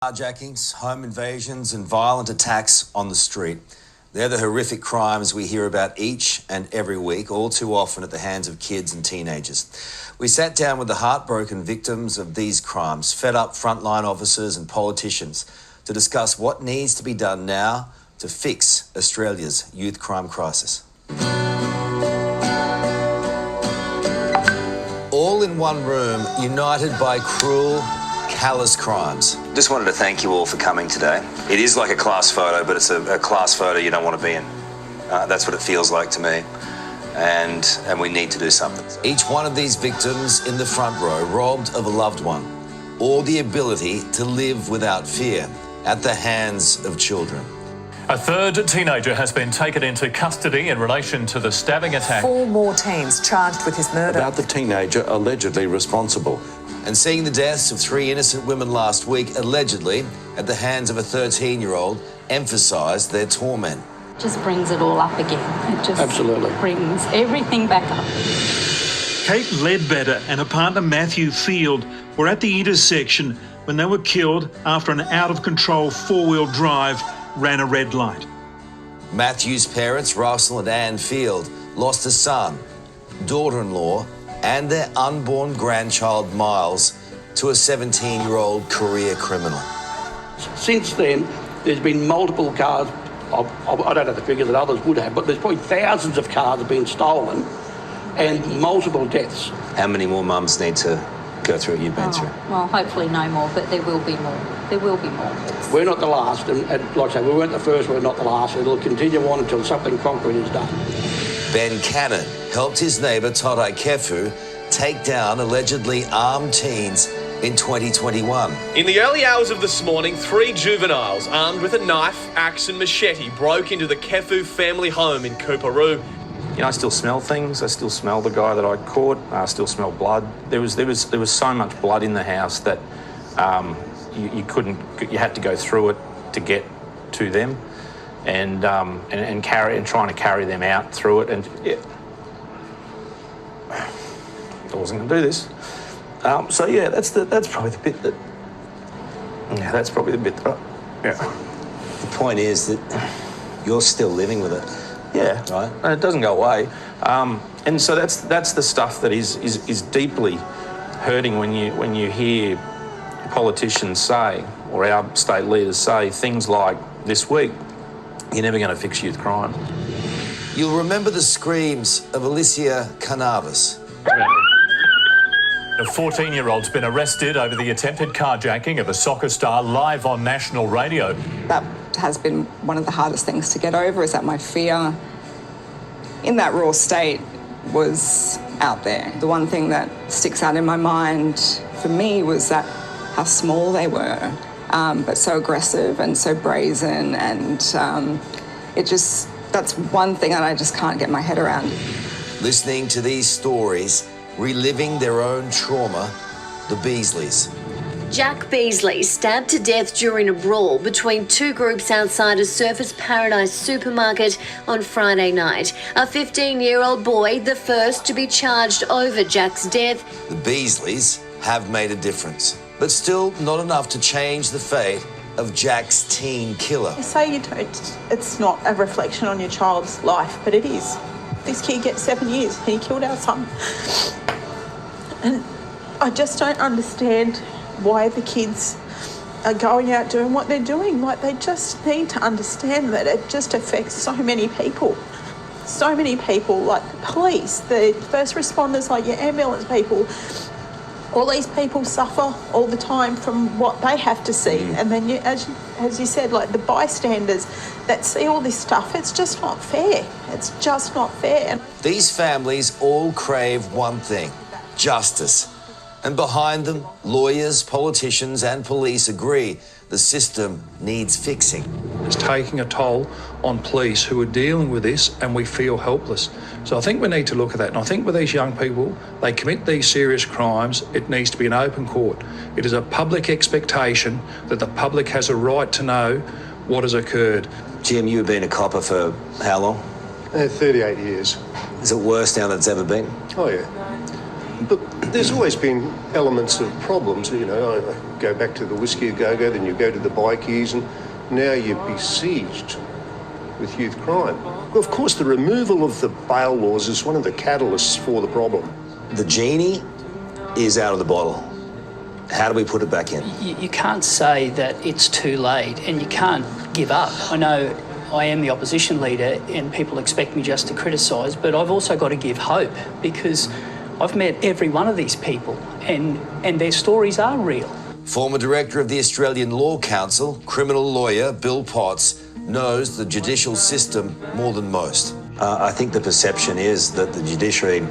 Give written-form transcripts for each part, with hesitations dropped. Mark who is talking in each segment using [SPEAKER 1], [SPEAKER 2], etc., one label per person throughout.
[SPEAKER 1] Carjackings, home invasions and violent attacks on the street. They're the horrific crimes we hear about each and every week, all too often at the hands of kids and teenagers. We sat down with the heartbroken victims of these crimes, fed up frontline officers and politicians to discuss what needs to be done now to fix Australia's youth crime crisis. All in one room, united by cruel, callous crimes. Just wanted to thank you all for coming today. It is like a class photo, but it's a class photo you don't want to be in. That's what it feels like to me. And we need to do something. Each one of these victims in the front row robbed of a loved one or the ability to live without fear at the hands of children.
[SPEAKER 2] A third teenager has been taken into custody in relation to the stabbing attack.
[SPEAKER 3] 4 more teens charged with his murder.
[SPEAKER 4] About the teenager allegedly responsible.
[SPEAKER 1] And seeing the deaths of 3 innocent women last week, allegedly at the hands of a 13-year-old, emphasised their torment.
[SPEAKER 5] Just brings it all up again. It just brings everything back up.
[SPEAKER 6] Kate Ledbetter and her partner Matthew Field were at the intersection when they were killed after an out-of-control 4-wheel drive ran a red light.
[SPEAKER 1] Matthew's parents, Russell and Anne Field, lost a son, daughter-in-law, and their unborn grandchild Miles to a 17-year-old career criminal.
[SPEAKER 7] Since then, there's been multiple cars. I don't have the figures that others would have, but there's probably thousands of cars have been stolen and multiple deaths.
[SPEAKER 1] How many more mums need to go through what you've been through?
[SPEAKER 5] Well, hopefully no more, but there will be more. There will be more.
[SPEAKER 7] We're not the last, and like I say, we weren't the first, we're not the last. It'll continue on until something concrete is done.
[SPEAKER 1] Ben Cannon helped his neighbour Todai Kefu take down allegedly armed teens in 2021.
[SPEAKER 8] In the early hours of this morning, 3 juveniles armed with a knife, axe and machete broke into the Kefu family home in Coorparoo.
[SPEAKER 4] You know, I still smell things. I still smell the guy that I caught. I still smell blood. There was so much blood in the house that you couldn't. You had to go through it to get to them, and trying to carry them out through it. And yeah, I wasn't going to do this. So yeah, that's probably the bit that. Yeah, that's probably the bit that. Yeah.
[SPEAKER 1] The point is that you're still living with it.
[SPEAKER 4] Yeah,
[SPEAKER 1] right.
[SPEAKER 4] And it doesn't go away, and so that's the stuff that is deeply hurting when you hear politicians say, or our state leaders say, things like this week, you're never going to fix youth crime.
[SPEAKER 1] You'll remember the screams of Alicia Cannavas.
[SPEAKER 2] A 14-year-old's been arrested over the attempted carjacking of a soccer star live on national radio.
[SPEAKER 3] That has been one of the hardest things to get over, is that my fear in that raw state was out there. The one thing that sticks out in my mind for me was that how small they were, but so aggressive and so brazen, and that's one thing that I just can't get my head around.
[SPEAKER 1] Listening to these stories, reliving their own trauma, the Beasleys.
[SPEAKER 9] Jack Beasley stabbed to death during a brawl between 2 groups outside a Surfers Paradise supermarket on Friday night. A 15-year-old boy, the first to be charged over Jack's death.
[SPEAKER 1] The Beasleys have made a difference, but still not enough to change the fate of Jack's teen killer.
[SPEAKER 10] You say it's not a reflection on your child's life, but it is. This kid gets 7 years. He killed our son. And I just don't understand why the kids are going out doing what they're doing. Like, they just need to understand that it just affects so many people. So many people, like the police, the first responders, like your ambulance people. All these people suffer all the time from what they have to see. And then, as you said, like the bystanders that see all this stuff, it's just not fair. It's just not fair.
[SPEAKER 1] These families all crave one thing: justice. And behind them, lawyers, politicians and police agree the system needs fixing.
[SPEAKER 11] It's taking a toll on police who are dealing with this, and we feel helpless. So I think we need to look at that. And I think with these young people, they commit these serious crimes, it needs to be an open court. It is a public expectation that the public has a right to know what has occurred.
[SPEAKER 1] Jim, you've been a copper for how long?
[SPEAKER 12] 38 years.
[SPEAKER 1] Is it worse now than it's ever been?
[SPEAKER 12] Oh, yeah. But there's always been elements of problems. You know, I go back to the Whiskey A Go-Go, then you go to the bikies, and now you're besieged with youth crime. Well, of course, the removal of the bail laws is one of the catalysts for the problem.
[SPEAKER 1] The genie is out of the bottle. How do we put it back in?
[SPEAKER 13] You can't say that it's too late and you can't give up. I know I am the opposition leader and people expect me just to criticise, but I've also got to give hope because I've met every one of these people and their stories are real.
[SPEAKER 1] Former director of the Australian Law Council, criminal lawyer Bill Potts, knows the judicial system more than most. I think the perception is that the judiciary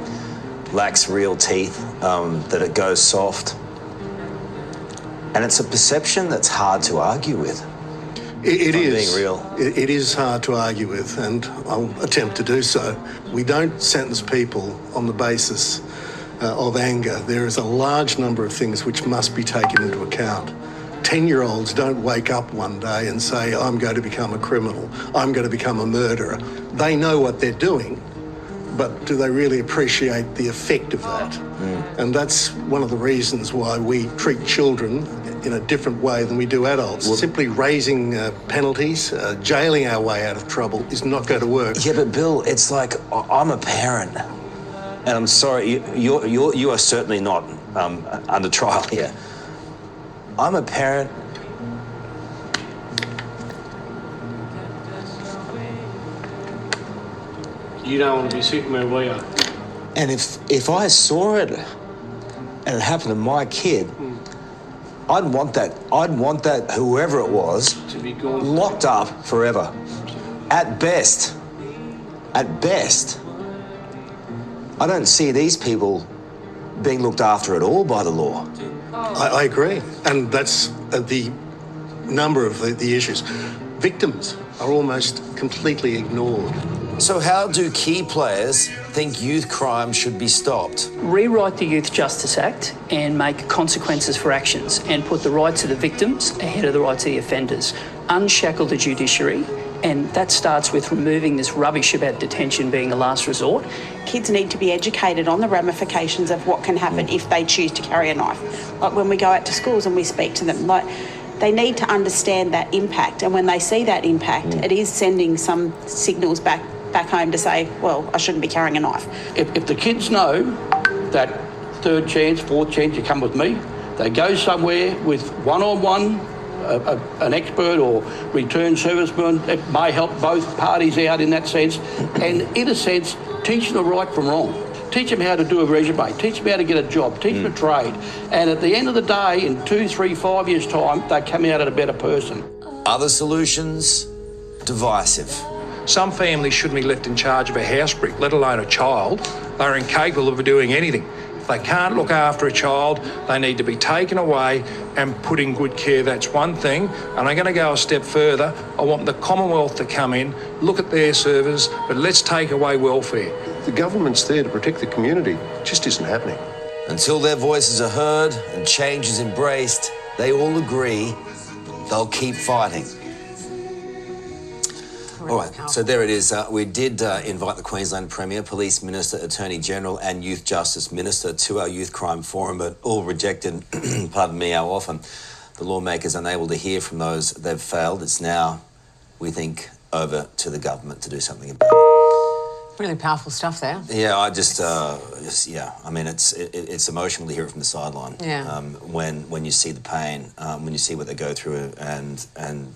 [SPEAKER 1] lacks real teeth, that it goes soft. And it's a perception that's hard to argue with.
[SPEAKER 12] It is.
[SPEAKER 1] Being real.
[SPEAKER 12] It is hard to argue with, and I'll attempt to do so. We don't sentence people on the basis of anger. There is a large number of things which must be taken into account. 10-year-olds don't wake up one day and say, I'm going to become a criminal, I'm going to become a murderer. They know what they're doing, but do they really appreciate the effect of that? And that's one of the reasons why we treat children in a different way than we do adults. Simply raising penalties, jailing our way out of trouble is not going to work.
[SPEAKER 1] Yeah, but Bill, it's like I'm a parent, and I'm sorry, you are certainly not under trial here. I'm a parent.
[SPEAKER 7] You don't want to be sitting where we are.
[SPEAKER 1] And if I saw it and it happened to my kid, I'd want that whoever it was
[SPEAKER 7] To be gone.
[SPEAKER 1] locked up forever. At best, I don't see these people being looked after at all by the law.
[SPEAKER 12] I agree, and that's the number of the issues. Victims are almost completely ignored.
[SPEAKER 1] So how do key players think youth crime should be stopped?
[SPEAKER 13] Rewrite the Youth Justice Act and make consequences for actions and put the rights of the victims ahead of the rights of the offenders. Unshackle the judiciary, and that starts with removing this rubbish about detention being a last resort.
[SPEAKER 14] Kids need to be educated on the ramifications of what can happen if they choose to carry a knife. Like when we go out to schools and we speak to them, like they need to understand that impact, and when they see that impact, it is sending some signals back home to say, well, I shouldn't be carrying a knife.
[SPEAKER 7] If the kids know that third chance, fourth chance, you come with me, they go somewhere with one-on-one, an expert or return serviceman. It may help both parties out in that sense, and in a sense, teach them right from wrong. Teach them how to do a resume, teach them how to get a job, teach them a trade. And at the end of the day, in 2, 3, 5 years' time, they come out a better person.
[SPEAKER 1] Other solutions? Divisive.
[SPEAKER 11] Some families shouldn't be left in charge of a house brick, let alone a child. They're incapable of doing anything. If they can't look after a child, they need to be taken away and put in good care. That's one thing. And I'm going to go a step further. I want the Commonwealth to come in, look at their service, but let's take away welfare.
[SPEAKER 12] The government's there to protect the community. It just isn't happening.
[SPEAKER 1] Until their voices are heard and change is embraced, they all agree they'll keep fighting. All right, so there it is. We did invite the Queensland Premier, Police Minister, Attorney General and Youth Justice Minister to our Youth Crime Forum, but all rejected, pardon me, how often the lawmakers unable to hear from those they've failed. It's now, we think, over to the government to do something about it.
[SPEAKER 15] Really powerful stuff there.
[SPEAKER 1] Yeah, I just I mean, it's emotional to hear it from the sideline.
[SPEAKER 15] Yeah.
[SPEAKER 1] When you see the pain, when you see what they go through, and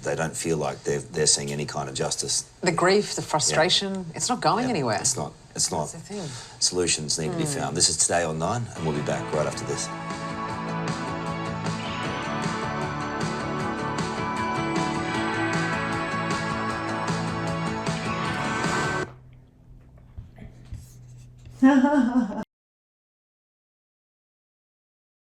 [SPEAKER 1] they don't feel like they're seeing any kind of justice.
[SPEAKER 15] The grief, the frustration, it's not going anywhere.
[SPEAKER 1] It's not. It's not.
[SPEAKER 15] That's the thing.
[SPEAKER 1] Solutions need to be found. This is Today on 9, and we'll be back right after this.